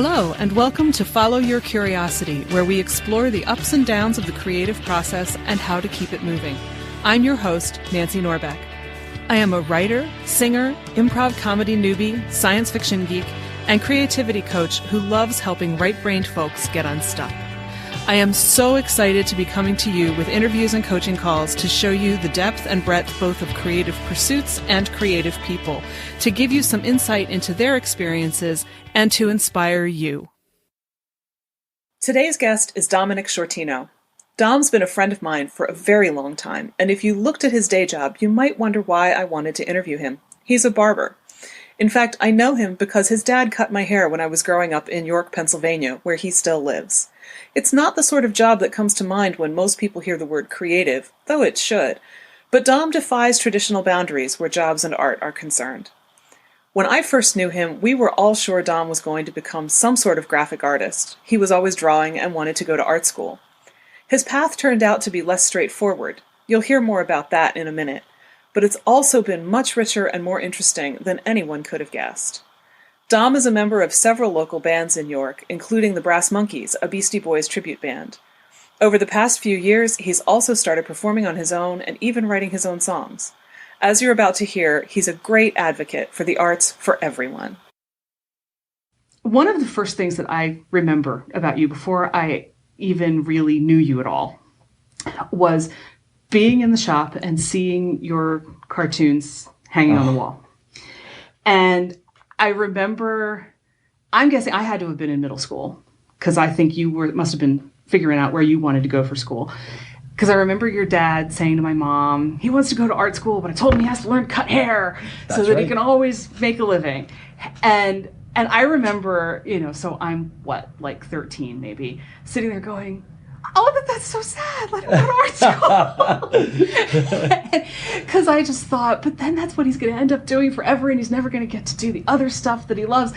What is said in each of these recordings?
Hello, and welcome to Follow Your Curiosity, where we explore the ups and downs of the creative process and how to keep it moving. I'm your host, Nancy Norbeck. I am a writer, singer, improv comedy newbie, science fiction geek, and creativity coach who loves helping right-brained folks get unstuck. I am so excited to be coming to you with interviews and coaching calls to show you the depth and breadth both of creative pursuits and creative people, to give you some insight into their experiences and to inspire you. Today's guest is Domenic Sciortino. Dom's been a friend of mine for a very long time, and if you looked at his day job, you might wonder why I wanted to interview him. He's a barber. In fact, I know him because his dad cut my hair when I was growing up in York, Pennsylvania, where he still lives. It's not the sort of job that comes to mind when most people hear the word creative, though it should. But Dom defies traditional boundaries where jobs and art are concerned. When I first knew him, we were all sure Dom was going to become some sort of graphic artist. He was always drawing and wanted to go to art school. His path turned out to be less straightforward. You'll hear more about that in a minute. But it's also been much richer and more interesting than anyone could have guessed. Dom is a member of several local bands in York, including the Brass Monkeys, a Beastie Boys tribute band. Over the past few years, he's also started performing on his own and even writing his own songs. As you're about to hear, he's a great advocate for the arts for everyone. One of the first things that I remember about you before I even really knew you at all was being in the shop and seeing your cartoons hanging on the wall. And I remember, I'm guessing I had to have been in middle school because I think you must have been figuring out where you wanted to go for school. Because I remember your dad saying to my mom, he wants to go to art school, but I told him he has to learn to cut hair so that he can always make a living. And I remember, so I'm like 13 maybe, sitting there going, oh, that's so sad. Let him go to art school. Because I just thought, but then that's what he's going to end up doing forever, and he's never going to get to do the other stuff that he loves.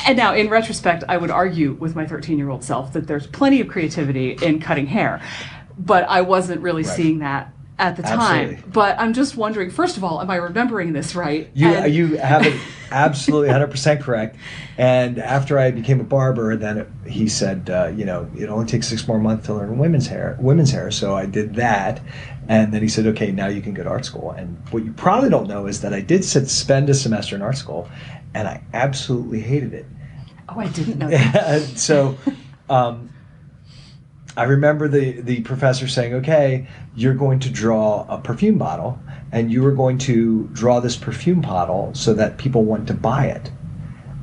And now, in retrospect, I would argue with my 13-year-old self that there's plenty of creativity in cutting hair. But I wasn't really seeing that at the time. Absolutely. But I'm just wondering, first of all, am I remembering this right? You have it absolutely 100% correct. And after I became a barber, then he said, it only takes 6 more months to learn women's hair. So I did that. And then he said, okay, now you can go to art school. And what you probably don't know is that I did spend a semester in art school, and I absolutely hated it. Oh, I didn't know that. So I remember the professor saying, okay, you're going to draw a perfume bottle, and you are going to draw this perfume bottle so that people want to buy it.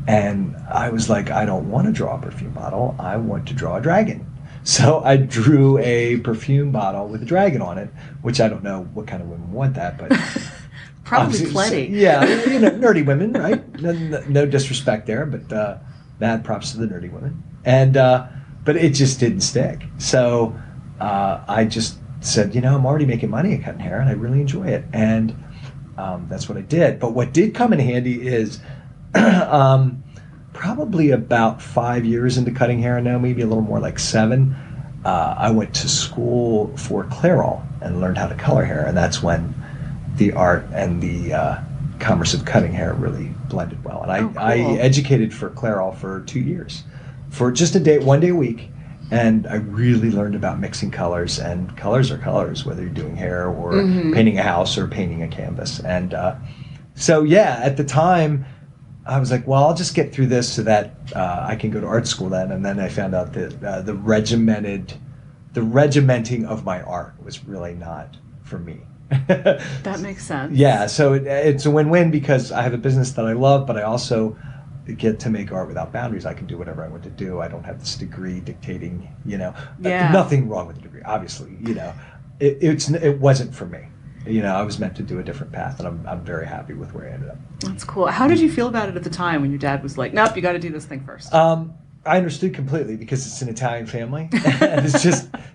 And I was like, I don't want to draw a perfume bottle. I want to draw a dragon. So I drew a perfume bottle with a dragon on it, which I don't know what kind of women want that, but probably plenty. Yeah, nerdy women, right? No disrespect there, but mad props to the nerdy women. And but it just didn't stick. So I just said, I'm already making money at cutting hair, and I really enjoy it. And that's what I did. But what did come in handy is probably about 5 years into cutting hair now, maybe a little more like 7, I went to school for Clairol and learned how to color hair. And that's when the art and the commerce of cutting hair really blended well. And cool. I educated for Clairol for 2 years. For just one day a week, and I really learned about mixing colors, and colors are colors, whether you're doing hair or painting a house or painting a canvas. And so at the time, I was like, well, I'll just get through this so that I can go to art school then. And then I found out that the regimenting of my art was really not for me. That makes sense. Yeah, so it's a win-win because I have a business that I love, but I also get to make art without boundaries. I can do whatever I want to do. I don't have this degree dictating, nothing wrong with the degree, obviously, it wasn't for me. I was meant to do a different path, and I'm very happy with where I ended up. That's cool. How did you feel about it at the time when your dad was like, nope, you got to do this thing first? I understood completely because it's an Italian family. And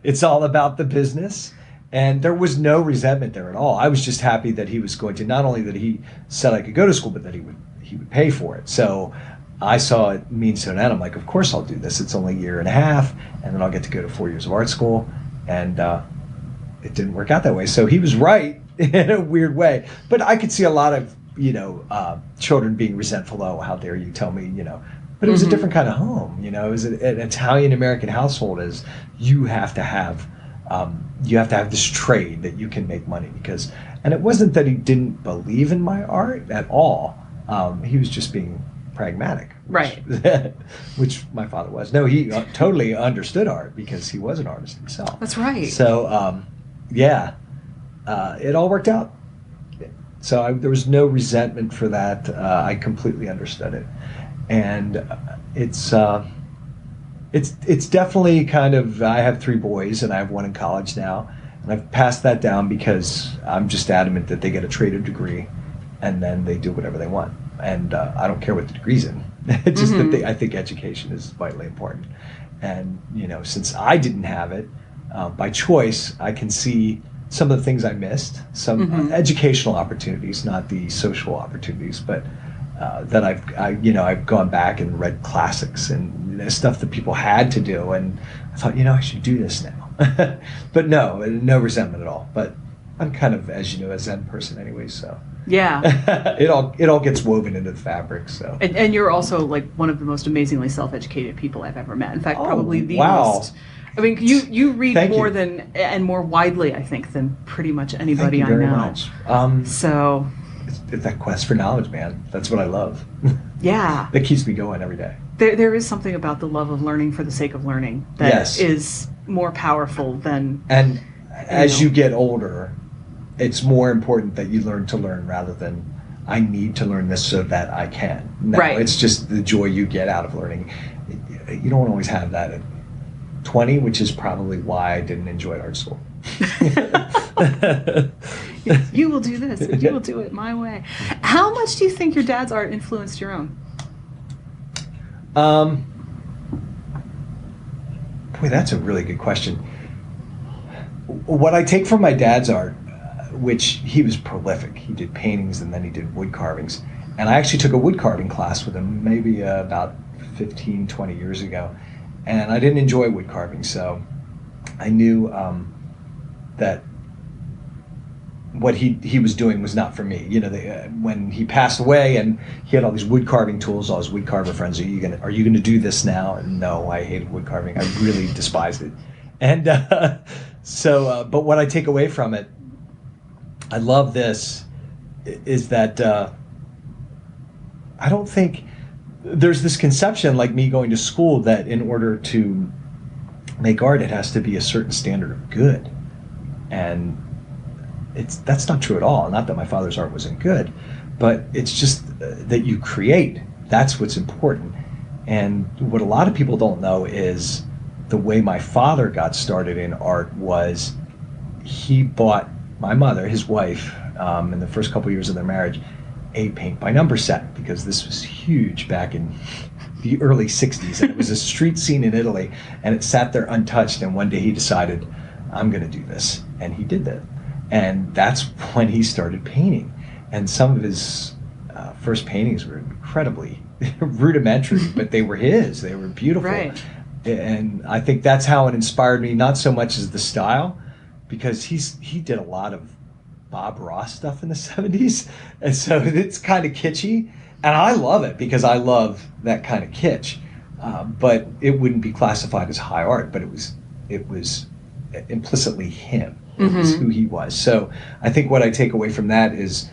it's all about the business. And there was no resentment there at all. I was just happy that he was going to, not only that he said I could go to school, but that he would pay for it. So I saw it means to an end. I'm like, of course I'll do this. It's only a year and a half, and then I'll get to go to 4 years of art school. And it didn't work out that way. So he was right in a weird way. But I could see a lot of, children being resentful. Oh, how dare you tell me, But it was a different kind of home. You know, it was an Italian American household. Is you have to have this trade that you can make money because. And it wasn't that he didn't believe in my art at all. He was just being pragmatic. Right. Which my father was. No, he totally understood art because he was an artist himself. That's right. So, it all worked out. So there was no resentment for that. I completely understood it. And it's definitely kind of, I have 3 boys and I have one in college now. And I've passed that down because I'm just adamant that they get a traded degree and then they do whatever they want. And I don't care what the degree's in. It's just that I think education is vitally important. And, you know, since I didn't have it, by choice, I can see some of the things I missed, some educational opportunities, not the social opportunities, but that I've gone back and read classics and stuff that people had to do. And I thought, I should do this now. But no resentment at all. But I'm kind of, as you know, a Zen person anyway, so yeah, it all gets woven into the fabric. So and you're also like one of the most amazingly self-educated people I've ever met. In fact, probably the most. I mean, you read more than and more widely, I think, than pretty much anybody I know. Thank you very much. So it's that quest for knowledge, man. That's what I love. Yeah, that keeps me going every day. There is something about the love of learning for the sake of learning that is more powerful than. And as you get older, it's more important that you learn to learn rather than I need to learn this so that I can. No, right. It's just the joy you get out of learning. You don't always have that at 20, which is probably why I didn't enjoy art school. You will do this, and you will do it my way. How much do you think your dad's art influenced your own? Boy, that's a really good question. What I take from my dad's art, which he was prolific. He did paintings and then he did wood carvings. And I actually took a wood carving class with him maybe about 15, 20 years ago. And I didn't enjoy wood carving, so I knew that what he was doing was not for me. When he passed away and he had all these wood carving tools, all his wood carver friends, are you gonna do this now? And no, I hated wood carving. I really despised it. And but what I take away from it, I love this, is that I don't think there's this conception, like me going to school, that in order to make art, it has to be a certain standard of good. And that's not true at all. Not that my father's art wasn't good, but it's just that you create. That's what's important. And what a lot of people don't know is the way my father got started in art was he bought my mother, his wife, in the first couple of years of their marriage, a paint by number set, because this was huge back in the early 60s, and it was a street scene in Italy, and it sat there untouched, and one day he decided, I'm going to do this, and he did that. And that's when he started painting. And some of his first paintings were incredibly rudimentary, but they were his. They were beautiful. Right. And I think that's how it inspired me, not so much as the style, because he did a lot of Bob Ross stuff in the 70s. And so it's kind of kitschy. And I love it because I love that kind of kitsch. But it wouldn't be classified as high art, but it was implicitly him. It was who he was. So I think what I take away from that is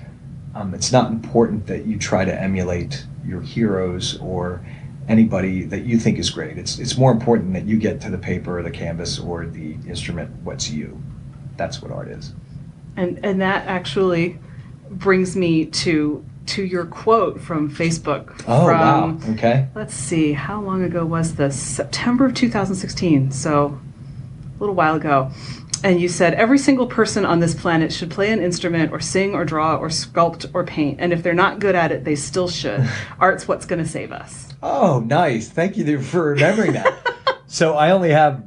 it's not important that you try to emulate your heroes or anybody that you think is great. It's more important that you get to the paper or the canvas or the instrument what's you. That's what art is. And that actually brings me to your quote from Facebook. Oh, wow. Okay. Let's see, how long ago was this? September of 2016, so a little while ago. And you said, every single person on this planet should play an instrument or sing or draw or sculpt or paint. And if they're not good at it, they still should. Art's what's going to save us. Oh, nice. Thank you for remembering that. So I only have,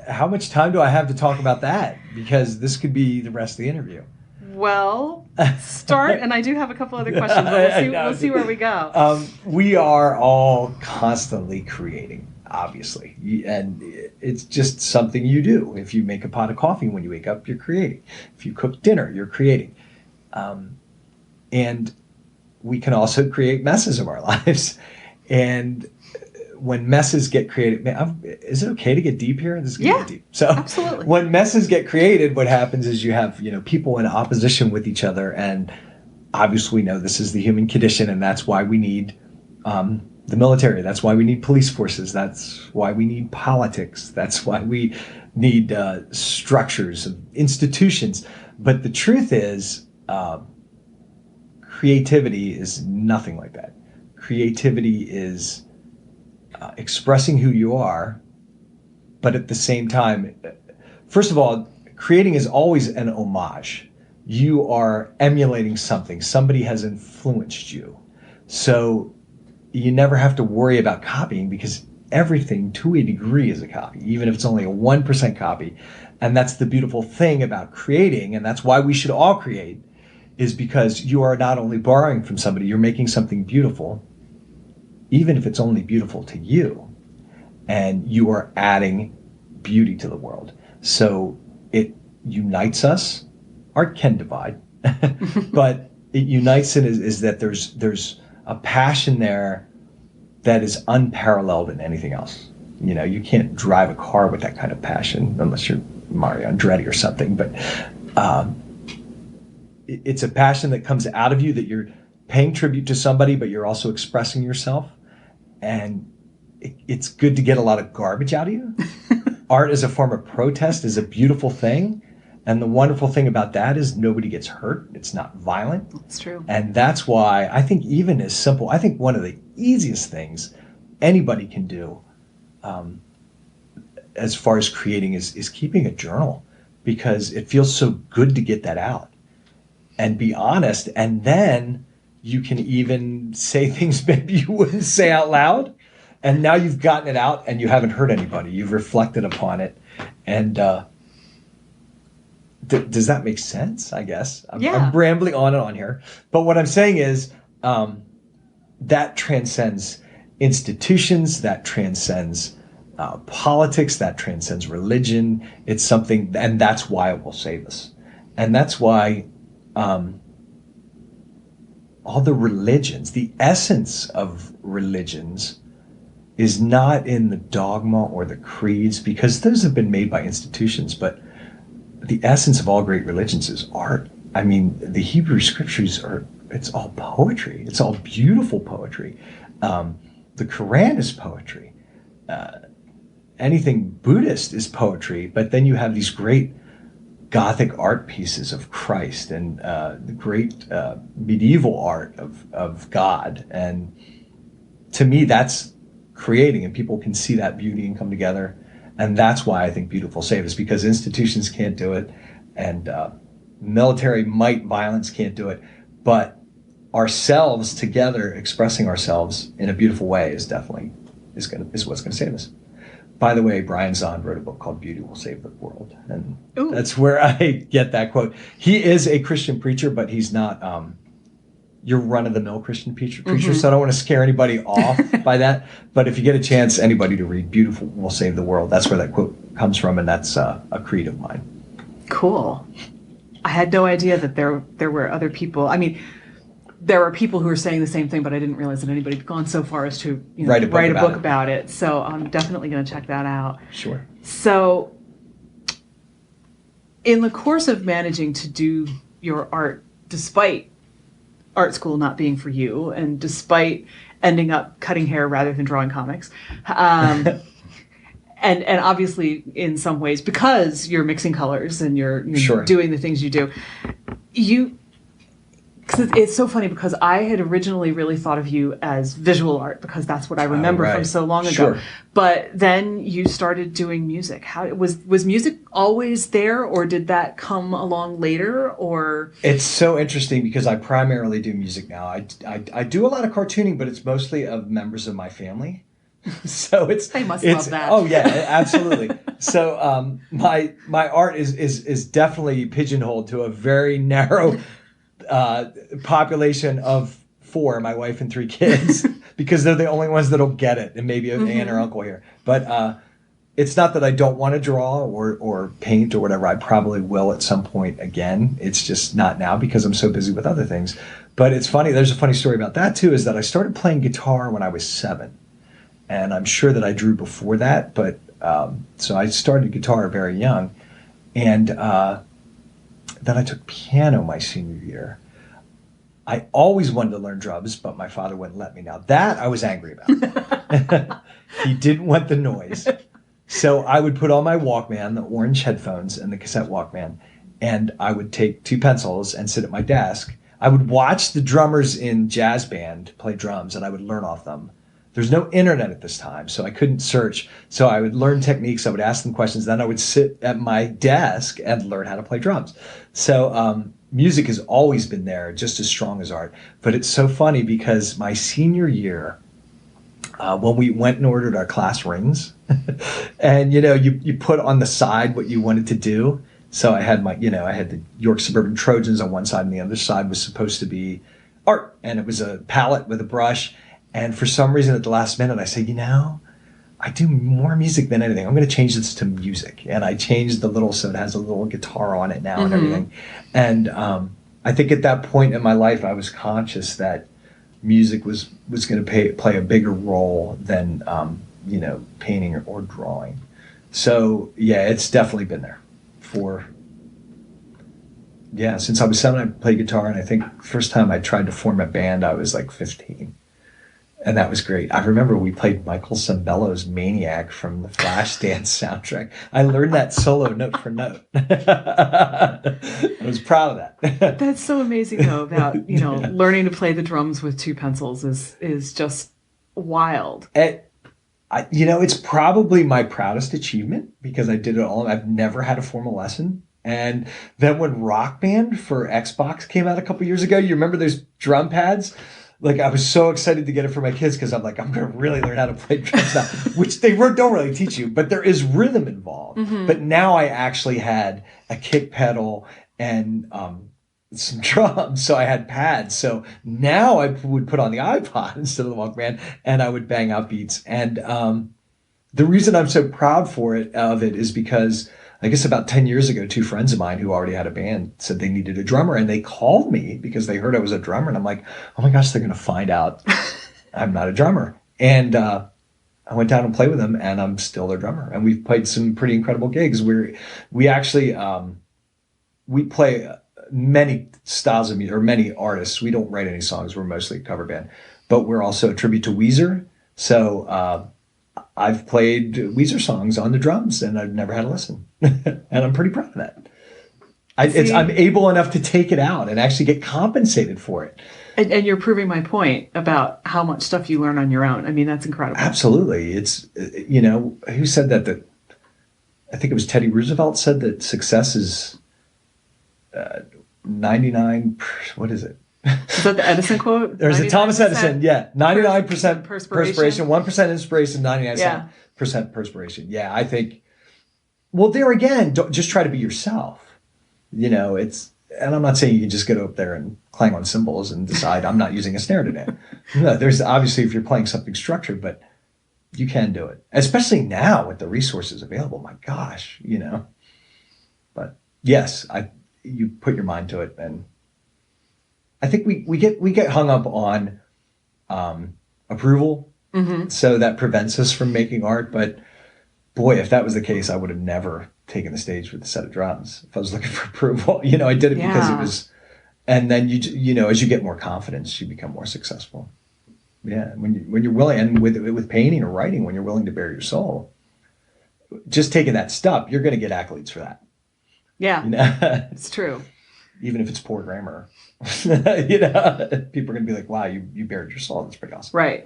how much time do I have to talk about that? Because this could be the rest of the interview. Well, start, and I do have a couple other questions, but we'll see where we go. We are all constantly creating. Obviously, and it's just something you do. If you make a pot of coffee when you wake up, you're creating. If you cook dinner, you're creating. And we can also create messes of our lives. And when messes get created, man, is it okay to get deep here? This is gonna get deep. So absolutely. When messes get created, what happens is you have, people in opposition with each other. And obviously we know this is the human condition, and that's why we need the military. That's why we need police forces. That's why we need politics. That's why we need structures of institutions. But the truth is, creativity is nothing like that. Creativity is expressing who you are, but at the same time, first of all, creating is always an homage. You are emulating something. Somebody has influenced you. So you never have to worry about copying, because everything to a degree is a copy, even if it's only a 1% copy. And that's the beautiful thing about creating, and that's why we should all create, is because you are not only borrowing from somebody, you're making something beautiful, even if it's only beautiful to you, and you are adding beauty to the world. So it unites us. Art can divide, but it unites it is that there's a passion there that is unparalleled in anything else. You can't drive a car with that kind of passion unless you're Mario Andretti or something, but it's a passion that comes out of you, that you're paying tribute to somebody, but you're also expressing yourself. And it's good to get a lot of garbage out of you. Art as a form of protest is a beautiful thing. And the wonderful thing about that is nobody gets hurt. It's not violent. That's true. And that's why I think even as simple, I think one of the easiest things anybody can do as far as creating is keeping a journal, because it feels so good to get that out and be honest. And then you can even say things maybe you wouldn't say out loud. And now you've gotten it out and you haven't hurt anybody. You've reflected upon it. And does that make sense? I guess. I'm rambling on and on here. But what I'm saying is that transcends institutions, that transcends politics, that transcends religion. It's something, and that's why it will save us. And that's why all the religions, the essence of religions is not in the dogma or the creeds, because those have been made by institutions, but the essence of all great religions is art. I mean, the Hebrew scriptures it's all poetry. It's all beautiful poetry. The Quran is poetry. Anything Buddhist is poetry, but then you have these great Gothic art pieces of Christ and the great medieval art of God. And to me, that's creating, and people can see that beauty and come together. And that's why I think beautiful save us, because institutions can't do it, and military might, violence can't do it. But ourselves together, expressing ourselves in a beautiful way, is definitely is what's going to save us. By the way, Brian Zahnd wrote a book called Beauty Will Save the World. And that's where I get that quote. He is a Christian preacher, but he's not your run-of-the-mill Christian preacher. Mm-hmm. So I don't want to scare anybody off by that. But if you get a chance, anybody to read Beautiful Will Save the World, that's where that quote comes from, and that's a creed of mine. Cool. I had no idea that there were other people. I mean, there are people who are saying the same thing, but I didn't realize that anybody had gone so far as to write a book about it. So I'm definitely going to check that out. Sure. So in the course of managing to do your art, despite art school not being for you, and despite ending up cutting hair rather than drawing comics, and obviously in some ways because you're mixing colors and you're sure. doing the things you do, because it's so funny, because I had originally really thought of you as visual art, because that's what I remember from so long ago. Sure. But then you started doing music. How was music always there, or did that come along later? Or it's so interesting because I primarily do music now. I do a lot of cartooning, but it's mostly of members of my family. So they must love that. Oh yeah, absolutely. So my art is definitely pigeonholed to a very narrow population of 4, my wife and 3 kids, because they're the only ones that'll get it, and maybe an aunt or uncle here. But it's not that I don't want to draw or paint or whatever. I probably will at some point again. It's just not now because I'm so busy with other things. But it's funny. There's a funny story about that too. Is that I started playing guitar when I was 7, and I'm sure that I drew before that. But so I started guitar very young, and then I took piano my senior year. I always wanted to learn drums, but my father wouldn't let me. Now that I was angry about. He didn't want the noise. So I would put on my Walkman, the orange headphones and the cassette Walkman, and I would take 2 pencils and sit at my desk. I would watch the drummers in jazz band play drums, and I would learn off them. There's no internet at this time, so I couldn't search. So I would learn techniques. I would ask them questions. Then I would sit at my desk and learn how to play drums. So music has always been there, just as strong as art. But it's so funny because my senior year, when we went and ordered our class rings, and you put on the side what you wanted to do. So I had I had the York Suburban Trojans on one side, and the other side was supposed to be art, and it was a palette with a brush. And for some reason, at the last minute, I said, I do more music than anything. I'm going to change this to music, and I changed so it has a little guitar on it now and everything. And I think at that point in my life, I was conscious that music was going to play a bigger role than painting or drawing. So yeah, it's definitely been there since I was 7. I played guitar, and I think first time I tried to form a band, I was like 15, and that was great. I remember we played Michael Sembello's Maniac from the Flashdance soundtrack. I learned that solo note for note. I was proud of that. That's so amazing, though, about learning to play the drums with 2 pencils is just wild. It's probably my proudest achievement because I did it all. I've never had a formal lesson. And then when Rock Band for Xbox came out a couple years ago, you remember those drum pads? Like, I was so excited to get it for my kids because I'm like, I'm going to really learn how to play drums now, which they don't really teach you, but there is rhythm involved. Mm-hmm. But now I actually had a kick pedal and some drums, so I had pads. So now I would put on the iPod instead of the Walkman, and I would bang out beats. And the reason I'm so proud of it is because I guess about 10 years ago, 2 friends of mine who already had a band said they needed a drummer, and they called me because they heard I was a drummer. And I'm like, oh my gosh, they're going to find out I'm not a drummer. And I went down and played with them, and I'm still their drummer. And we've played some pretty incredible gigs. We actually we play many styles of music, or many artists. We don't write any songs. We're mostly a cover band, but we're also a tribute to Weezer. So I've played Weezer songs on the drums, and I've never had a lesson. And I'm pretty proud of that. I'm able enough to take it out and actually get compensated for it. And you're proving my point about how much stuff you learn on your own. I mean, that's incredible. Absolutely. It's, who said that? I think it was Teddy Roosevelt said that success is 99, what is it? Is that the Edison quote? There's a Thomas Edison, yeah. 99% perspiration, 1% inspiration, 99% perspiration. Yeah, I think, well, there again, just try to be yourself. And I'm not saying you can just get up there and clang on cymbals and decide I'm not using a snare today. No, there's obviously, if you're playing something structured, but you can do it. Especially now with the resources available, my gosh, But yes, you put your mind to it, and I think we get hung up on approval, so that prevents us from making art. But boy, if that was the case, I would have never taken the stage with a set of drums. If I was looking for approval, I did it because it was. And then as you get more confidence, you become more successful. Yeah, when you're willing, and with painting or writing, when you're willing to bare your soul, just taking that step, you're going to get accolades for that. Yeah, it's true. Even if it's poor grammar, people are going to be like, wow, you bared your soul. That's pretty awesome. Right.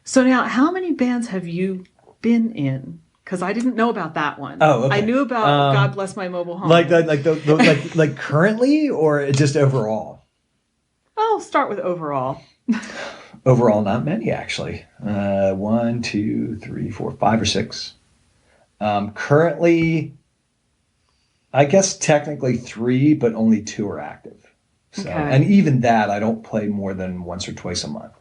So now, how many bands have you been in? Because I didn't know about that one. Oh, okay. I knew about God Bless My Mobile Home. Like currently, or just overall? I'll start with overall. Overall, not many, actually. 1, 2, 3, 4, 5 or 6. Currently, I guess technically 3, but only 2 are active. So, okay. And even that, I don't play more than once or twice a month.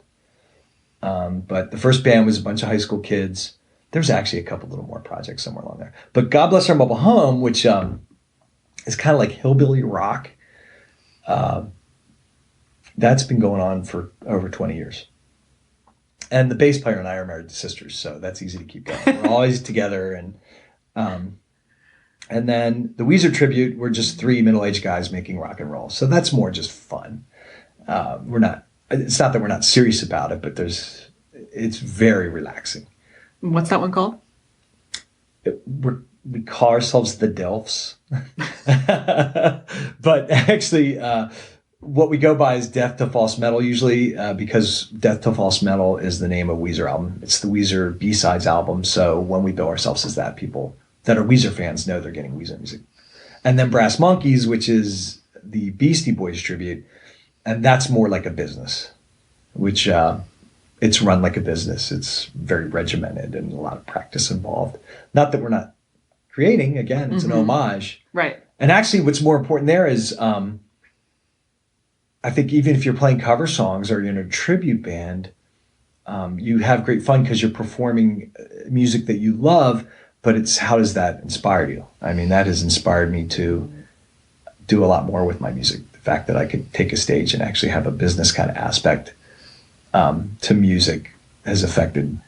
But the first band was a bunch of high school kids. There's actually a couple little more projects somewhere along there. But God Bless Our Mobile Home, which is kind of like hillbilly rock. That's been going on for over 20 years. And the bass player and I are married to sisters, so that's easy to keep going. We're always together. Um, and then the Weezer tribute, we're just three middle-aged guys making rock and roll. So that's more just fun. It's not that we're not serious about it, but it's very relaxing. What's that one called? We call ourselves the Delphs. But actually, what we go by is Death to False Metal, usually, because Death to False Metal is the name of Weezer album. It's the Weezer B-Sides album. So when we bill ourselves as that, people that are Weezer fans know they're getting Weezer music. And then Brass Monkeys, which is the Beastie Boys tribute. And that's more like a business, which it's run like a business. It's very regimented and a lot of practice involved. Not that we're not creating. Again, it's an homage. Right. And actually, what's more important there is, I think even if you're playing cover songs or you're in a tribute band, you have great fun because you're performing music that you love, but it's how does that inspire you? I mean, that has inspired me to do a lot more with my music. The fact that I could take a stage and actually have a business kind of aspect to music has affected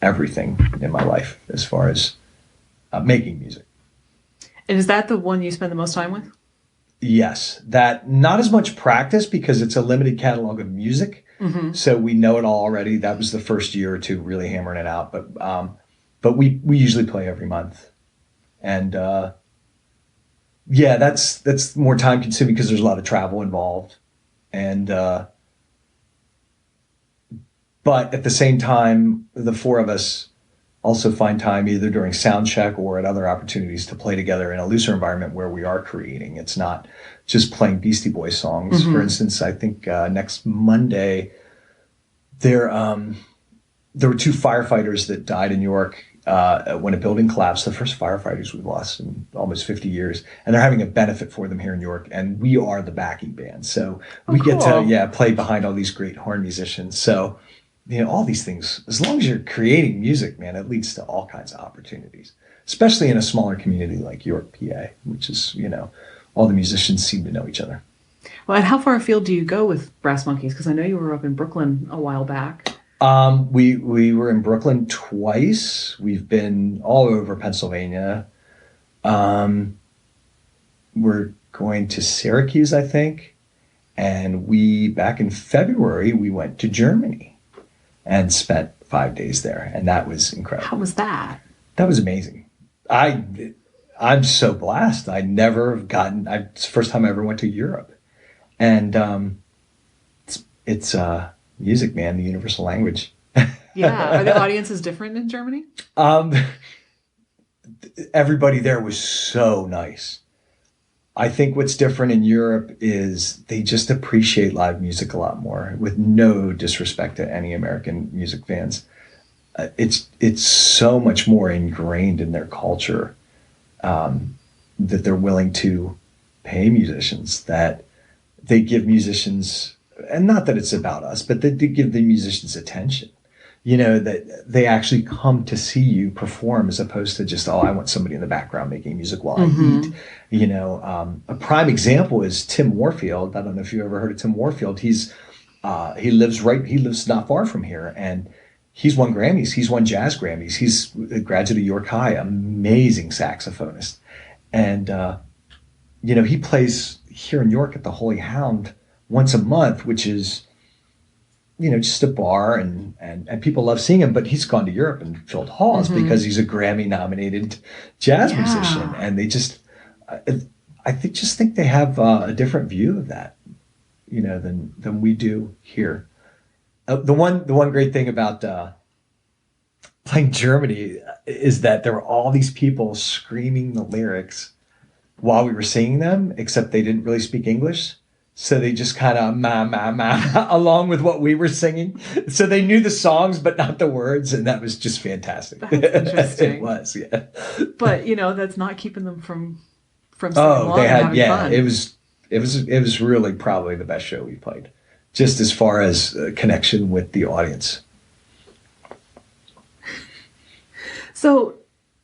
everything in my life as far as making music. And is that the one you spend the most time with? Yes, that not as much practice because it's a limited catalog of music. Mm-hmm. So we know it all already. That was the first year or two really hammering it out. But we usually play every month. And yeah, that's more time consuming because there's a lot of travel involved. And but at the same time, the four of us also find time either during sound check or at other opportunities to play together in a looser environment where we are creating. It's not just playing Beastie Boys songs. Mm-hmm. For instance, I think next Monday there were two firefighters that died in New York when a building collapsed. The first firefighters we've lost in almost 50 years, and they're having a benefit for them here in New York. And we are the backing band, so we get to play behind all these great horn musicians. So. All these things, as long as you're creating music, man, it leads to all kinds of opportunities, especially in a smaller community like York, PA, which is, all the musicians seem to know each other. Well, and how far afield do you go with Brass Monkeys? Because I know you were up in Brooklyn a while back. We were in Brooklyn twice. We've been all over Pennsylvania. We're going to Syracuse, I think. And back in February, we went to Germany. And spent 5 days there, and that was incredible. How was that? That was amazing. I'm so blessed. It's the first time I ever went to Europe, and it's music, man, the universal language. Yeah, are the audiences different in Germany? Everybody there was so nice. I think what's different in Europe is they just appreciate live music a lot more, with no disrespect to any American music fans. It's so much more ingrained in their culture that they're willing to pay musicians, that they give musicians, and not that it's about us, but they give the musicians attention. That they actually come to see you perform as opposed to just, I want somebody in the background making music while I eat. A prime example is Tim Warfield. I don't know if you ever heard of Tim Warfield. He lives not far from here, and he's won Grammys. He's won jazz Grammys. He's a graduate of York High, amazing saxophonist. And, he plays here in York at the Holy Hound once a month, which is, just a bar, and people love seeing him, but he's gone to Europe and filled halls because he's a Grammy-nominated jazz musician. And they just, I think they have a different view of that, than we do here. The one great thing about playing Germany is that there were all these people screaming the lyrics while we were singing them, except they didn't really speak English. So they just kind of along with what we were singing. So they knew the songs, but not the words. And that was just fantastic. That's interesting. It was, yeah. But, that's not keeping them from singing along and having fun. It was really probably the best show we played, just as far as connection with the audience. So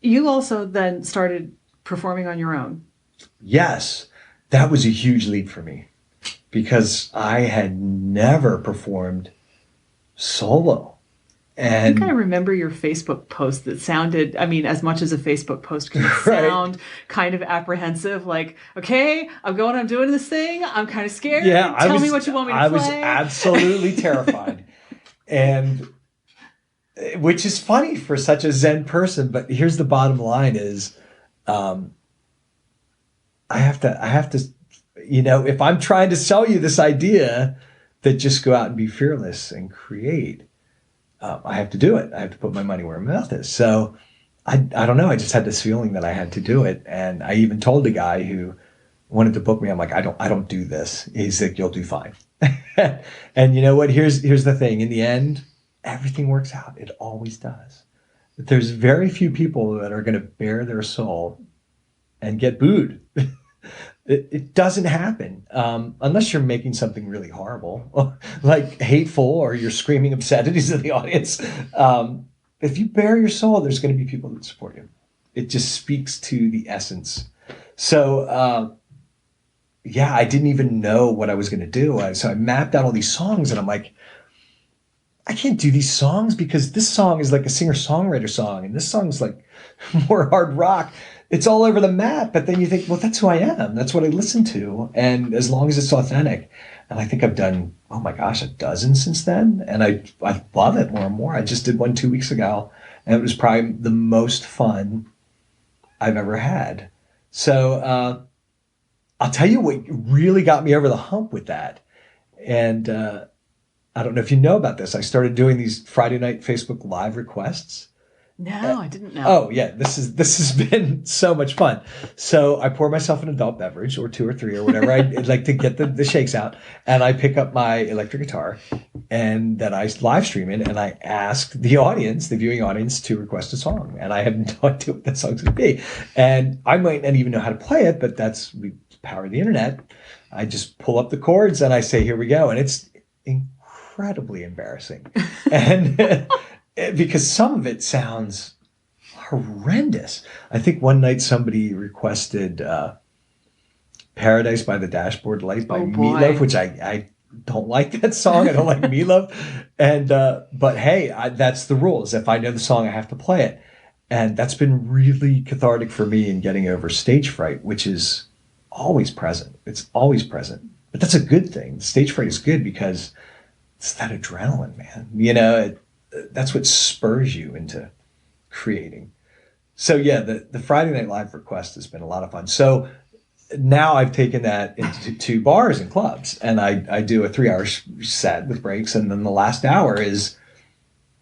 you also then started performing on your own. Yes, that was a huge leap for me. because I had never performed solo. I And think I remember your Facebook post that sounded, I mean, as much as a Facebook post can Right. sound kind of apprehensive, like, okay, I'm doing this thing. I'm kind of scared. yeah, Tell me what you want me to I play. was absolutely terrified. And which is funny for such a Zen person, but here's the bottom line is I have to, if I'm trying to sell you this idea that just go out and be fearless and create, I have to do it. I have to put my money where my mouth is. So I don't know. I just had this feeling that I had to do it. And I even told the guy who wanted to book me, I'm like, I don't do this. He's like, you'll do fine. And you know what? Here's the thing. In the end, everything works out. It always does. There's very few people that are going to bare their soul and get booed. It doesn't happen unless you're making something really horrible, like hateful, or you're screaming obscenities at the audience. If you bare your soul, there's going to be people that support you. It just speaks to the essence. So, I didn't even know what I was going to do. So I mapped out all these songs, and I'm like, I can't do these songs because this song is like a singer-songwriter song, and this song's like more hard rock. It's all over the map, but then you think, well, that's who I am. That's what I listen to. And as long as it's authentic. And I think I've done, oh my gosh, a dozen since then. And I love it more and more. I just did one 2 weeks ago, and it was probably the most fun I've ever had. So I'll tell you what really got me over the hump with that. And I don't know if you know about this. I started doing these Friday night Facebook Live requests. No, I didn't know. Oh yeah, this has been so much fun. So I pour myself an adult beverage or 2 or 3 or whatever I'd like to get the shakes out, and I pick up my electric guitar, and then I live stream it, and I ask the audience, the viewing audience, to request a song, and I have no idea what that song's going to be, and I might not even know how to play it, but we power the internet. I just pull up the chords and I say, here we go, and it's incredibly embarrassing, and. Because some of it sounds horrendous. I think one night somebody requested Paradise by the Dashboard Light by Meatloaf, which I don't like that song. I don't like Meatloaf. And, but hey, that's the rules. If I know the song, I have to play it. And that's been really cathartic for me in getting over stage fright, which is always present. It's always present. But that's a good thing. Stage fright is good because it's that adrenaline, man. That's what spurs you into creating. So yeah, the Friday Night Live request has been a lot of fun. So now I've taken that into bars and clubs, and I do a 3-hour set with breaks, and then the last hour is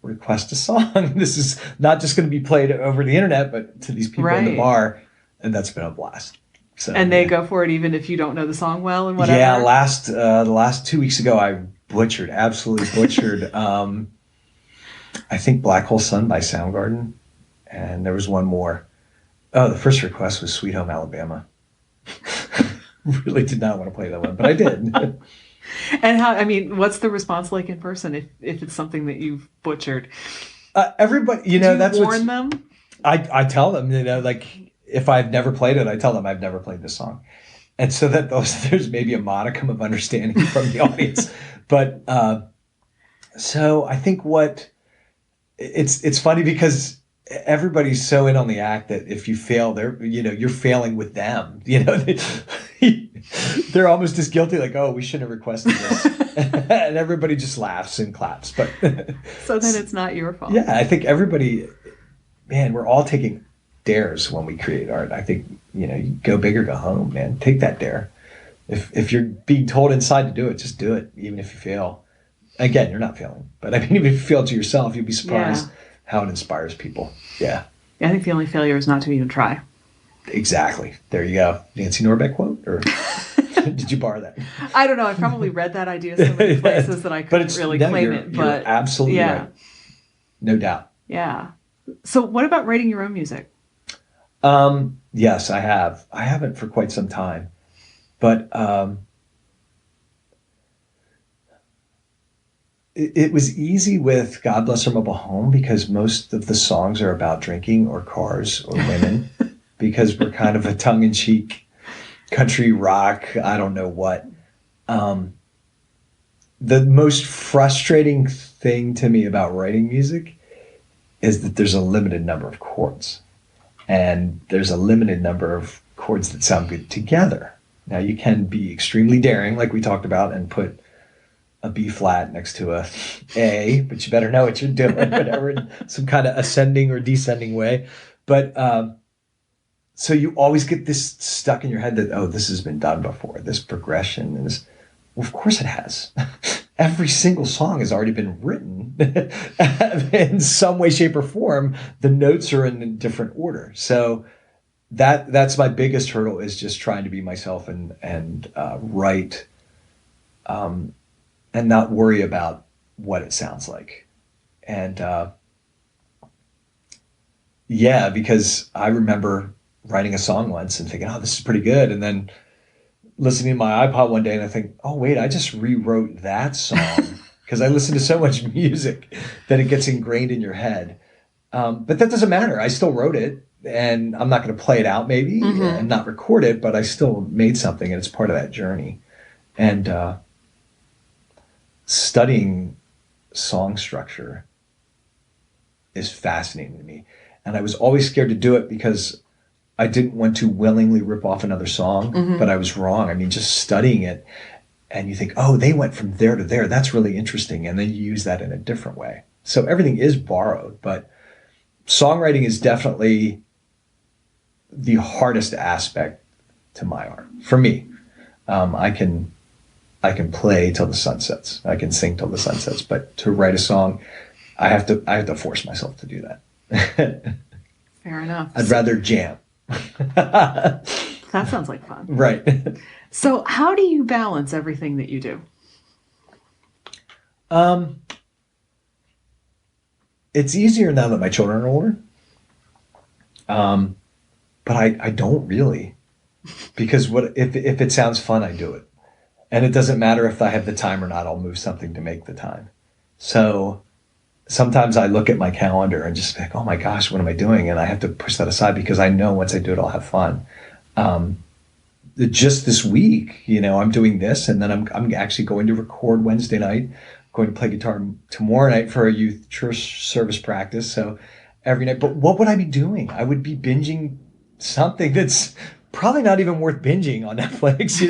request a song. This is not just going to be played over the internet, but to these people in the bar, and that's been a blast. So, and they go for it even if you don't know the song well and whatever. Yeah, the last 2 weeks ago, I absolutely butchered. I think Black Hole Sun by Soundgarden. And there was one more. Oh, the first request was Sweet Home Alabama. Really did not want to play that one, but I did. And what's the response like in person if it's something that you've butchered? Everybody, Do you warn them? I tell them, like if I've never played it, I tell them I've never played this song. And so that there's maybe a modicum of understanding from the audience. But so I think it's funny because everybody's so in on the act that if you fail, you're failing with them. They're almost as guilty, like, oh, we shouldn't have requested this. And everybody just laughs and claps. But so then it's not your fault. Yeah, I think everybody, man, we're all taking dares when we create art. I think, you go big or go home, man. Take that dare. If you're being told inside to do it, just do it, even if you fail. Again, you're not failing. But even if you fail to yourself, you'd be surprised how it inspires people. Yeah. I think the only failure is not to even try. Exactly. There you go. Nancy Norbeck quote? Or did you borrow that? I don't know. I probably read that idea so many places that I couldn't really claim it. But you're absolutely right. No doubt. Yeah. So what about writing your own music? Yes, I have. I haven't for quite some time. But it was easy with God Bless Our Mobile Home because most of the songs are about drinking or cars or women because we're kind of a tongue-in-cheek country rock, I don't know what. The most frustrating thing to me about writing music is that there's a limited number of chords, and there's a limited number of chords that sound good together. Now, you can be extremely daring, like we talked about, and put a B flat next to a A, but you better know what you're doing, whatever, in some kind of ascending or descending way. But so you always get this stuck in your head that, oh, this has been done before, this progression. And this, well, of course it has. Every single song has already been written in some way, shape, or form. The notes are in a different order. So that's my biggest hurdle, is just trying to be myself and write and not worry about what it sounds like. And yeah, because I remember writing a song once and thinking, oh, this is pretty good. And then listening to my iPod one day and I think, oh, wait, I just rewrote that song because I listen to so much music that it gets ingrained in your head. But that doesn't matter. I still wrote it, and I'm not going to play it out maybe and not record it, but I still made something, and it's part of that journey. And studying song structure is fascinating to me. And I was always scared to do it because I didn't want to willingly rip off another song, but I was wrong. I mean, just studying it, and you think, oh, they went from there to there. That's really interesting. And then you use that in a different way. So everything is borrowed, but songwriting is definitely the hardest aspect to my art. For me, I can play till the sun sets. I can sing till the sun sets, but to write a song, I have to force myself to do that. Fair enough. I'd rather jam. That sounds like fun. Right. So how do you balance everything that you do? It's easier now that my children are older. But I don't really, because if it sounds fun, I do it. And it doesn't matter if I have the time or not, I'll move something to make the time. So sometimes I look at my calendar and just think, oh my gosh, what am I doing? And I have to push that aside because I know once I do it, I'll have fun. Just this week, I'm doing this, and then I'm actually going to record Wednesday night, going to play guitar tomorrow night for a youth church service practice. So every night, but what would I be doing? I would be binging something that's probably not even worth binging on Netflix,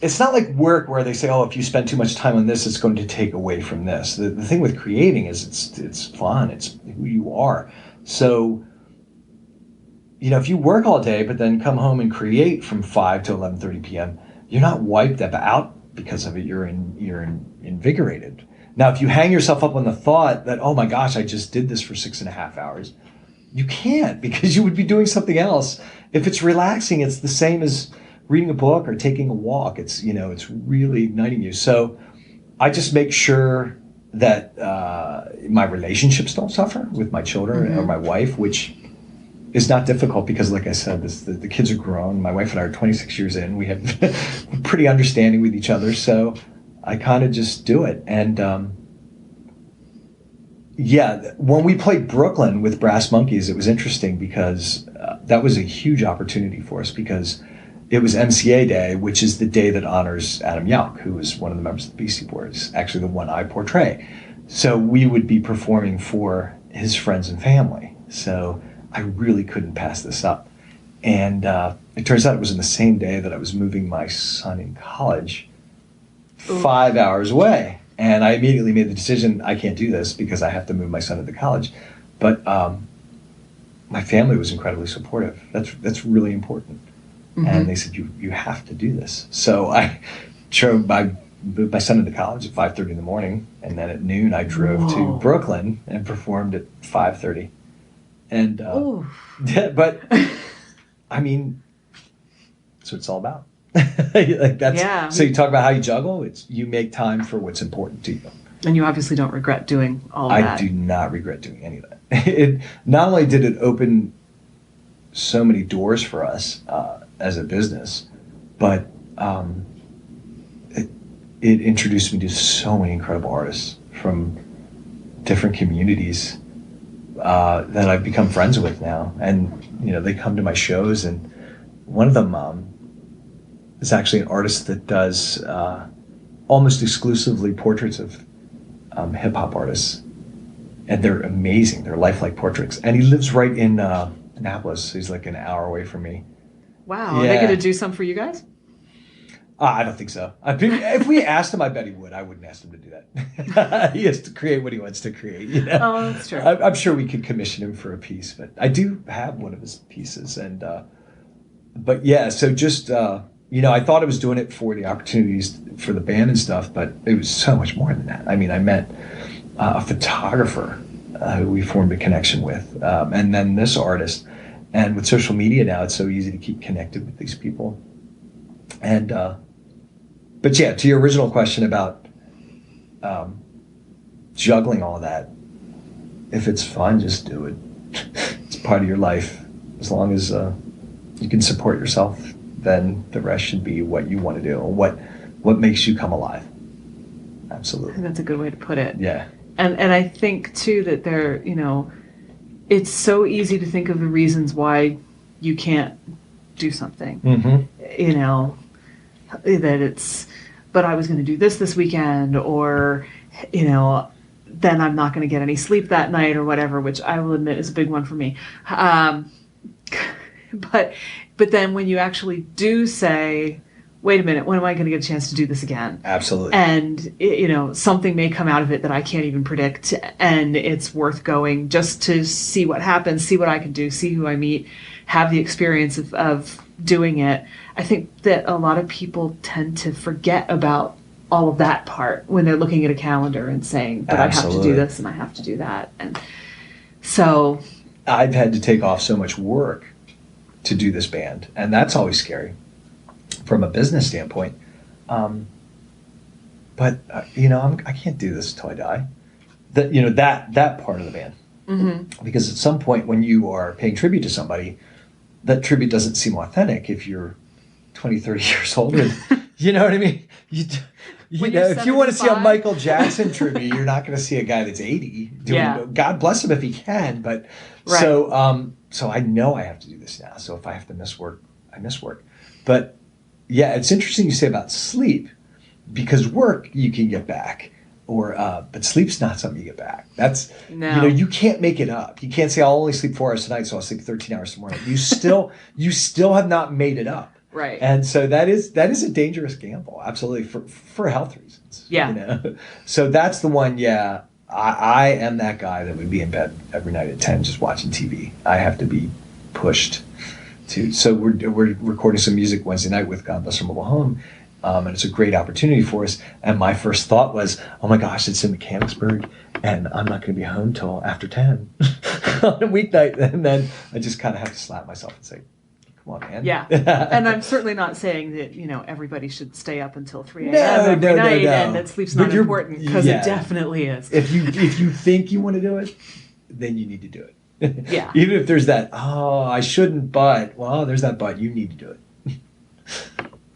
It's not like work where they say, oh, if you spend too much time on this, it's going to take away from this. The thing with creating is it's fun. It's who you are. So, if you work all day, but then come home and create from 5 to 11:30 p.m., you're not wiped out because of it. You're invigorated. Now, if you hang yourself up on the thought that, oh my gosh, I just did this for 6.5 hours, you can't, because you would be doing something else. If it's relaxing, it's the same as reading a book or taking a walk. It's, it's really igniting you. So I just make sure that my relationships don't suffer with my children or my wife, which is not difficult because, like I said, the kids are grown. My wife and I are 26 years in. We have pretty understanding with each other. So I kind of just do it. And when we played Brooklyn with Brass Monkeys, it was interesting because that was a huge opportunity for us because it was MCA Day, which is the day that honors Adam Yauch, who was one of the members of the Beastie Boys, actually the one I portray. So we would be performing for his friends and family. So I really couldn't pass this up. And it turns out it was in the same day that I was moving my son in college 5 hours away. And I immediately made the decision, I can't do this because I have to move my son into college. But my family was incredibly supportive. That's really important. And they said, you have to do this. So I moved my son into college at 5:30 in the morning. And then at noon, I drove to Brooklyn and performed at 5:30. And, but I mean, that's what it's all about. So you talk about how you juggle. You make time for what's important to you. And you obviously don't regret doing all of that. I do not regret doing any of that. It not only did it open so many doors for us as a business, but it introduced me to so many incredible artists from different communities that I've become friends with now. And, they come to my shows, and one of them, is actually an artist that does almost exclusively portraits of hip hop artists, and they're amazing. They're lifelike portraits, and he lives right in Annapolis. So he's like an hour away from me. Wow, are they going to do some for you guys? I don't think so. If we asked him, I bet he would. I wouldn't ask him to do that. He has to create what he wants to create. You know? Oh, that's true. I'm sure we could commission him for a piece, but I do have one of his pieces. And but yeah, so just I thought I was doing it for the opportunities for the band and stuff, but it was so much more than that. I mean, I met a photographer who we formed a connection with, and then this artist. And with social media now, it's so easy to keep connected with these people. And but yeah, to your original question about juggling all that, if it's fun, just do it. It's part of your life. As long as you can support yourself, then the rest should be what you want to do, what makes you come alive. Absolutely. I think that's a good way to put it. Yeah. And I think too that there, it's so easy to think of the reasons why you can't do something. Mm-hmm. That it's, but I was going to do this weekend, or, then I'm not going to get any sleep that night or whatever, which I will admit is a big one for me. But then when you actually do say, wait a minute, when am I going to get a chance to do this again? Absolutely. And, something may come out of it that I can't even predict, and it's worth going just to see what happens, see what I can do, see who I meet, have the experience of doing it. I think that a lot of people tend to forget about all of that part when they're looking at a calendar and saying, but Absolutely. I have to do this and I have to do that. And so I've had to take off so much work to do this band, and that's always scary from a business standpoint. But I can't do this until I die. That part of the band. Mm-hmm. Because at some point when you are paying tribute to somebody, that tribute doesn't seem authentic if you're 20, 30 years older. You know what I mean? If you want to see a Michael Jackson tribute, you're not going to see a guy that's 80. God bless him if he can. But right. So I know I have to do this now. So if I have to miss work, I miss work. But yeah, it's interesting you say about sleep, because work you can get back, but sleep's not something you get back. That's you can't make it up. You can't say I'll only sleep 4 hours tonight, so I'll sleep 13 hours tomorrow. You still have not made it up. Right. And so that is a dangerous gamble, absolutely, for health reasons. Yeah. So that's the one. Yeah, I am that guy that would be in bed every night at 10 just watching TV. I have to be pushed to. So we're recording some music Wednesday night with God Bless Our Mobile Home. And it's a great opportunity for us. And my first thought was, oh my gosh, it's in Mechanicsburg, and I'm not going to be home till after 10 on a weeknight. And then I just kind of have to slap myself and say, come on, man. Yeah. And I'm certainly not saying that, everybody should stay up until 3 a.m. every night and that sleep's not important, because it definitely is. If you think you want to do it, then you need to do it. Yeah. Even if there's that, I shouldn't, but, there's that but, you need to do it.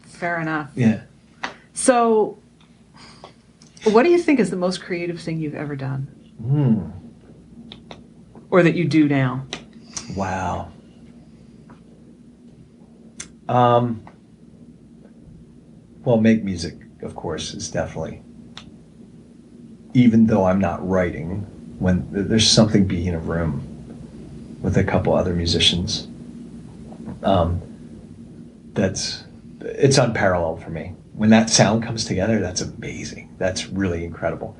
Fair enough. Yeah. So, what do you think is the most creative thing you've ever done? Or that you do now? Wow. Make music, of course, is definitely, even though I'm not writing, when there's something being in a room with a couple other musicians, it's unparalleled for me. When that sound comes together, that's amazing. That's really incredible.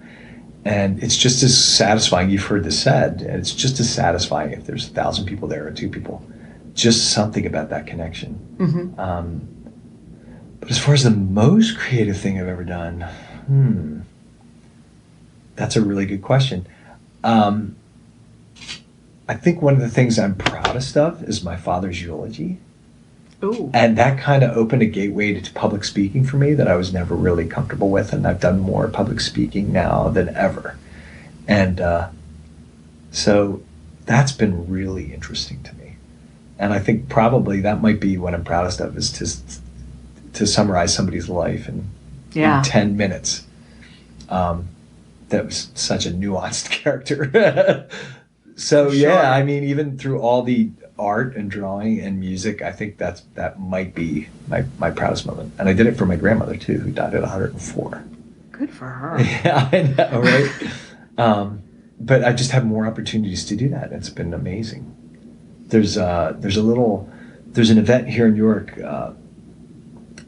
And it's just as satisfying. You've heard this said, and it's just as satisfying if there's 1,000 people there or 2 people. Just something about that connection. Mm-hmm. But as far as the most creative thing I've ever done, that's a really good question. I think one of the things I'm proudest of is my father's eulogy. Ooh. And that kind of opened a gateway to public speaking for me that I was never really comfortable with. And I've done more public speaking now than ever. And so that's been really interesting to me. And I think probably that might be what I'm proudest of, is to summarize somebody's life in 10 minutes. That was such a nuanced character. So, sure. I mean, even through all the art and drawing and music, I think that might be my proudest moment. And I did it for my grandmother too, who died at 104. Good for her. Yeah, I know, right? But I just have more opportunities to do that. It's been amazing. There's an event here in York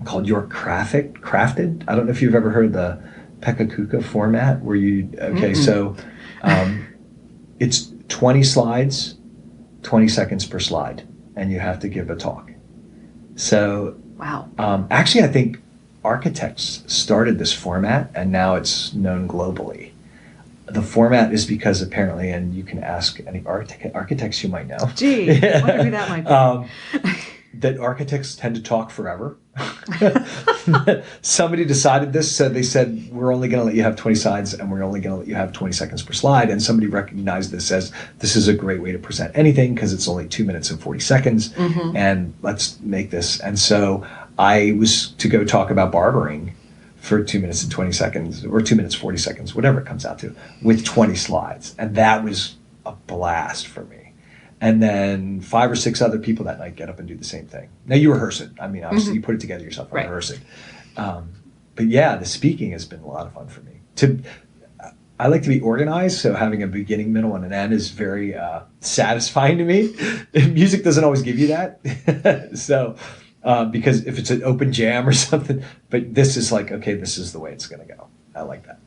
called York Crafted. I don't know if you've ever heard of the Pekakuka format where so it's 20 slides, 20 seconds per slide, and you have to give a talk. So wow. Actually, I think architects started this format, and now it's known globally. The format is because apparently, and you can ask any architects you might know. Gee, I wonder who that might be. That architects tend to talk forever. Somebody decided this, so they said, we're only going to let you have 20 slides, and we're only going to let you have 20 seconds per slide. And somebody recognized this as, this is a great way to present anything because it's only 2 minutes and 40 seconds, and let's make this. And so I was to go talk about barbering for 2 minutes and 20 seconds, or 2 minutes, 40 seconds, whatever it comes out to, with 20 slides. And that was a blast for me. And then 5 or 6 other people that night get up and do the same thing. Now you rehearse it. I mean, obviously you put it together yourself and rehearse it. But yeah, the speaking has been a lot of fun for me. I like to be organized, so having a beginning, middle, and an end is very satisfying to me. Music doesn't always give you that. So, because if it's an open jam or something, but this is like, okay, this is the way it's going to go. I like that.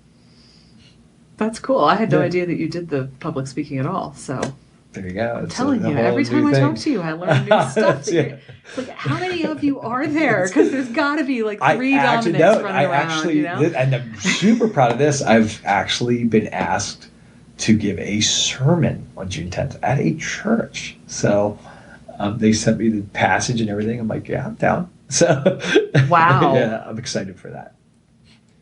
That's cool. I had no idea that you did the public speaking at all, so... There you go. I'm telling you, every time I talk to you, I learn new stuff. It's like, how many of you are there? Because there's got to be like 3 Dominics running around. You know? And I'm super proud of this. I've actually been asked to give a sermon on June 10th at a church. So they sent me the passage and everything. I'm like, yeah, I'm down. So wow. Yeah, I'm excited for that.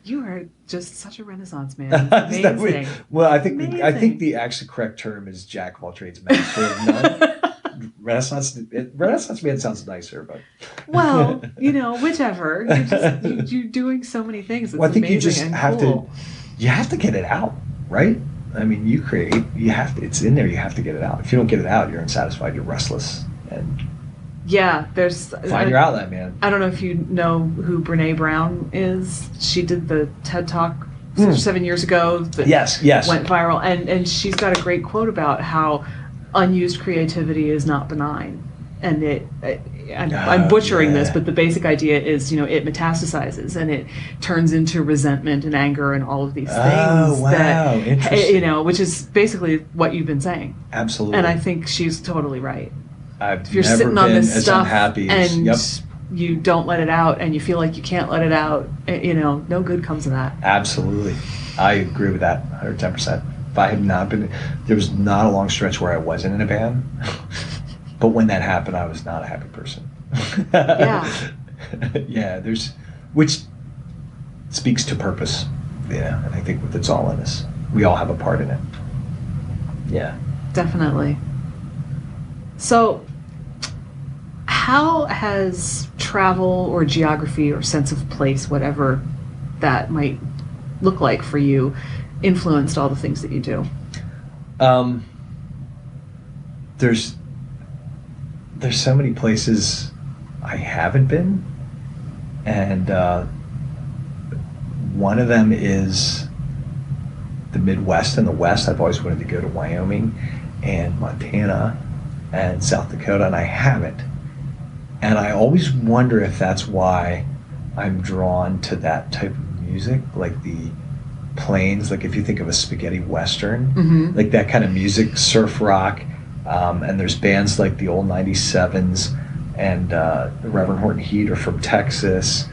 You are just such a Renaissance man. It's amazing. Well, I think the actually correct term is jack of all trades, master of none. Renaissance man sounds nicer, but well, whichever. You're doing so many things. It's I think amazing you just and have cool. you have to get it out, right? I mean, it's in there. You have to get it out. If you don't get it out, you're unsatisfied. You're restless, and yeah, find your outlet, man. I don't know if you know who Brene Brown is. She did the TED Talk 7 years ago. That yes, went viral, and she's got a great quote about how unused creativity is not benign, and I'm butchering this, but the basic idea is, it metastasizes and it turns into resentment and anger and all of these things. Oh, wow. That, interesting. which is basically what you've been saying. Absolutely. And I think she's totally right. If you're sitting on this stuff unhappy and you don't let it out and you feel like you can't let it out, no good comes of that. Absolutely. I agree with that 110%. If I had not been, there was not a long stretch where I wasn't in a band. But when that happened, I was not a happy person. Yeah. Yeah, which speaks to purpose, and I think it's all in us. We all have a part in it. Yeah. Definitely. So, how has travel or geography or sense of place, whatever that might look like for you, influenced all the things that you do? There's so many places I haven't been, and one of them is the Midwest and the West. I've always wanted to go to Wyoming and Montana and South Dakota, and I haven't. And I always wonder if that's why I'm drawn to that type of music, like the plains, like if you think of a spaghetti western, like that kind of music, surf rock, and there's bands like the Old 97s and the Reverend Horton Heat are from Texas,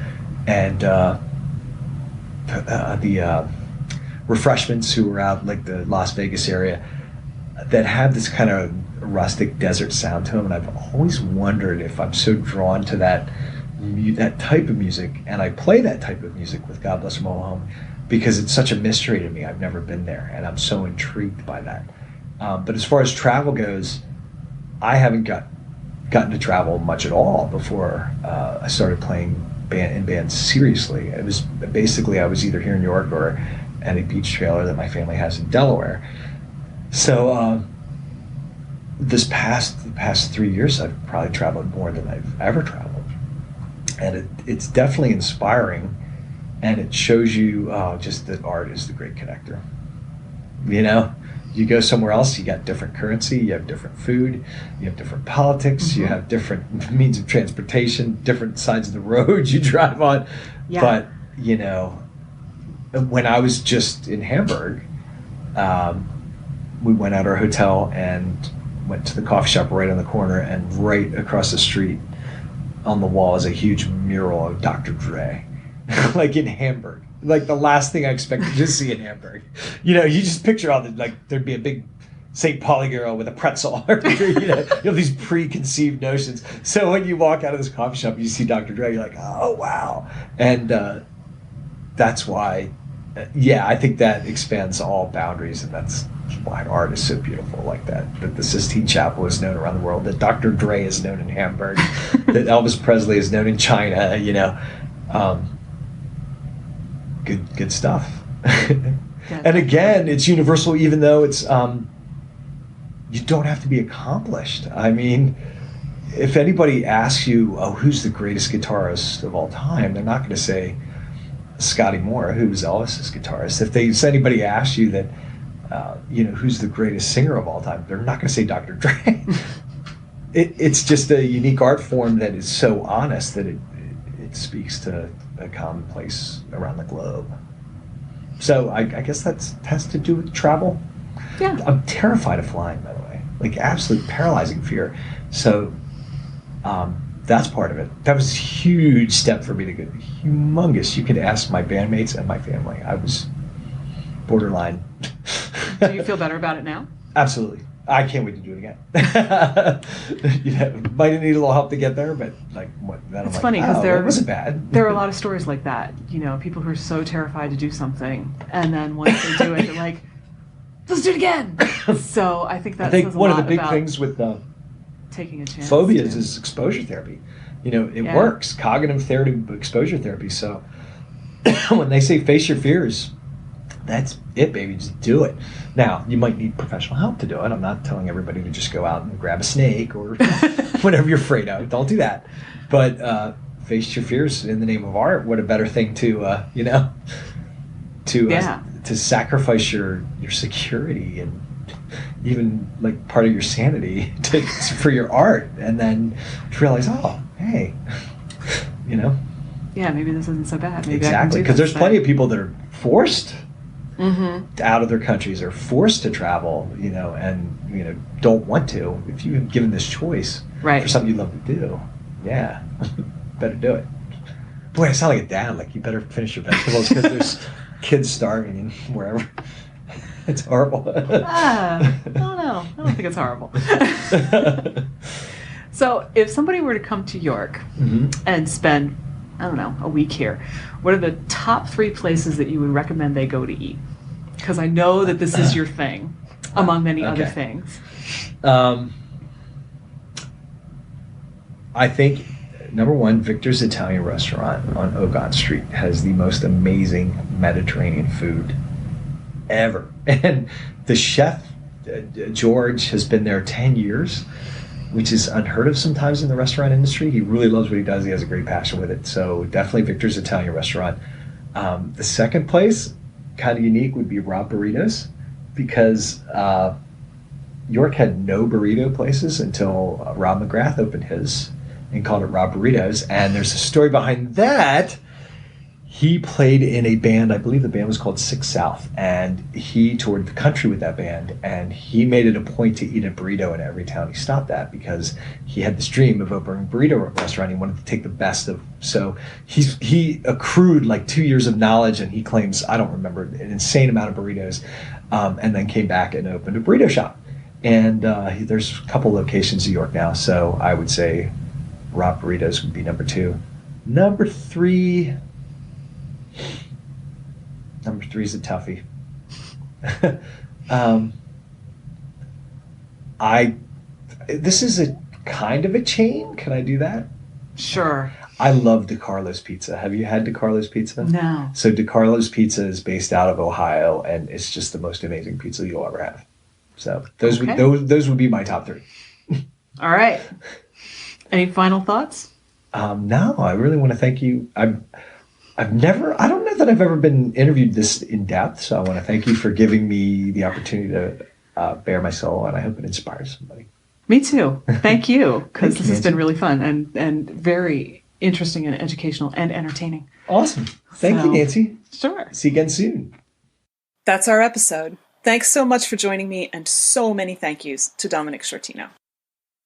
and the Refreshments, who were out like the Las Vegas area, that have this kind of rustic desert sound to them. And I've always wondered if I'm so drawn to that type of music, and I play that type of music with God Bless Her Mobile Home, because it's such a mystery to me. I've never been there, and I'm so intrigued by that. But as far as travel goes, I haven't gotten to travel much at all before I started playing in bands seriously. It was basically, I was either here in New York or at a beach trailer that my family has in Delaware. So the past 3 years, I've probably traveled more than I've ever traveled, and it's definitely inspiring, and it shows you just that art is the great connector. You know, you go somewhere else, you got different currency, you have different food, you have different politics, you have different means of transportation, different sides of the road you drive on. Yeah. But, you know, when I was just in Hamburg, we went out of our hotel and went to the coffee shop right on the corner, and right across the street on the wall is a huge mural of Dr. Dre, like in Hamburg. Like the last thing I expected to see in Hamburg. You know, you just picture all the, like, there'd be a big St. Pauli girl with a pretzel. You have these preconceived notions. So when you walk out of this coffee shop, you see Dr. Dre, you're like, oh, wow. And that's why, I think that expands all boundaries, and that's why art is so beautiful like that. That the Sistine Chapel is known around the world, that Dr. Dre is known in Hamburg, that Elvis Presley is known in China, you know. Good stuff. And again, it's universal, even though it's you don't have to be accomplished. I mean, if anybody asks you, oh, who's the greatest guitarist of all time, they're not going to say Scotty Moore, who's Elvis's guitarist. If anybody asks you that, who's the greatest singer of all time, they're not going to say Dr. Dre. It's just a unique art form that is so honest that it speaks to a commonplace around the globe. So I guess that has to do with travel. Yeah. I'm terrified of flying, by the way. Like, absolute paralyzing fear. So that's part of it. That was a huge step for me to go. Humongous. You could ask my bandmates and my family. I was borderline. Do you feel better about it now? Absolutely. I can't wait to do it again. Might need a little help to get there, but it's funny because it wasn't bad. There are a lot of stories like that. You know, people who are so terrified to do something, and then once they do it, they're like, "Let's do it again." So I think one of the big things with taking a chance. Phobias is exposure therapy. You know, it works. Cognitive therapy, exposure therapy. So when they say face your fears, that's it, baby. Just do it. Now, you might need professional help to do it. I'm not telling everybody to just go out and grab a snake or whatever you're afraid of. Don't do that. But face your fears in the name of art. What a better thing to sacrifice your security and even like part of your sanity for your art, and then to realize, oh, hey, you know. Yeah, maybe this isn't so bad. Maybe exactly, because there's plenty of people that are forced out of their countries, or forced to travel, you know, and don't want to. If you've been given this choice for something you love to do, better do it. Boy, I sound like a dad. Like, you better finish your vegetables because there's kids starving and wherever. It's horrible. I don't know. I don't think it's horrible. So, if somebody were to come to York and spend, I don't know, a week here, what are the top 3 places that you would recommend they go to eat? Because I know that this is your thing, among many other things. I think, number 1, Victor's Italian Restaurant on Ogon Street has the most amazing Mediterranean food ever. And the chef, George, has been there 10 years, which is unheard of sometimes in the restaurant industry. He really loves what he does. He has a great passion with it. So definitely Victor's Italian Restaurant. The second place, kind of unique, would be Rob Burritos, because York had no burrito places until Rob McGrath opened his and called it Rob Burritos. And there's a story behind that. He played in a band, I believe the band was called Six South, and he toured the country with that band, and he made it a point to eat a burrito in every town he stopped at, because he had this dream of opening a burrito restaurant. He wanted to take the best of, so he accrued like 2 years of knowledge, and he claims, I don't remember, an insane amount of burritos, and then came back and opened a burrito shop. And there's a couple locations in York now, so I would say Rob Burritos would be number 2. Number 3 is a toughie. This is a kind of a chain. Can I do that? Sure. I love DeCarlo's Pizza. Have you had DeCarlo's Pizza? No. So DeCarlo's Pizza is based out of Ohio, and it's just the most amazing pizza you'll ever have. So those would be my top 3. All right. Any final thoughts? No, I really want to thank you. I don't know that I've ever been interviewed this in depth. So I want to thank you for giving me the opportunity to bare my soul, and I hope it inspires somebody. Me too. Thank you, because this has been really fun and very interesting and educational and entertaining. Awesome. Thank you, Nancy. Sure. See you again soon. That's our episode. Thanks so much for joining me, and so many thank yous to Domenic Sciortino.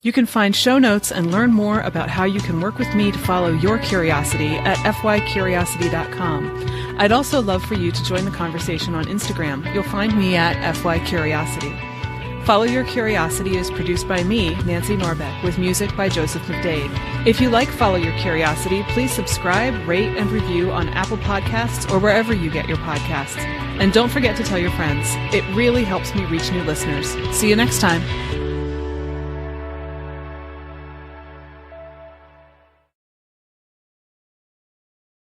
You can find show notes and learn more about how you can work with me to follow your curiosity at fycuriosity.com. I'd also love for you to join the conversation on Instagram. You'll find me at fycuriosity. Follow Your Curiosity is produced by me, Nancy Norbeck, with music by Joseph McDade. If you like Follow Your Curiosity, please subscribe, rate, and review on Apple Podcasts or wherever you get your podcasts. And don't forget to tell your friends. It really helps me reach new listeners. See you next time.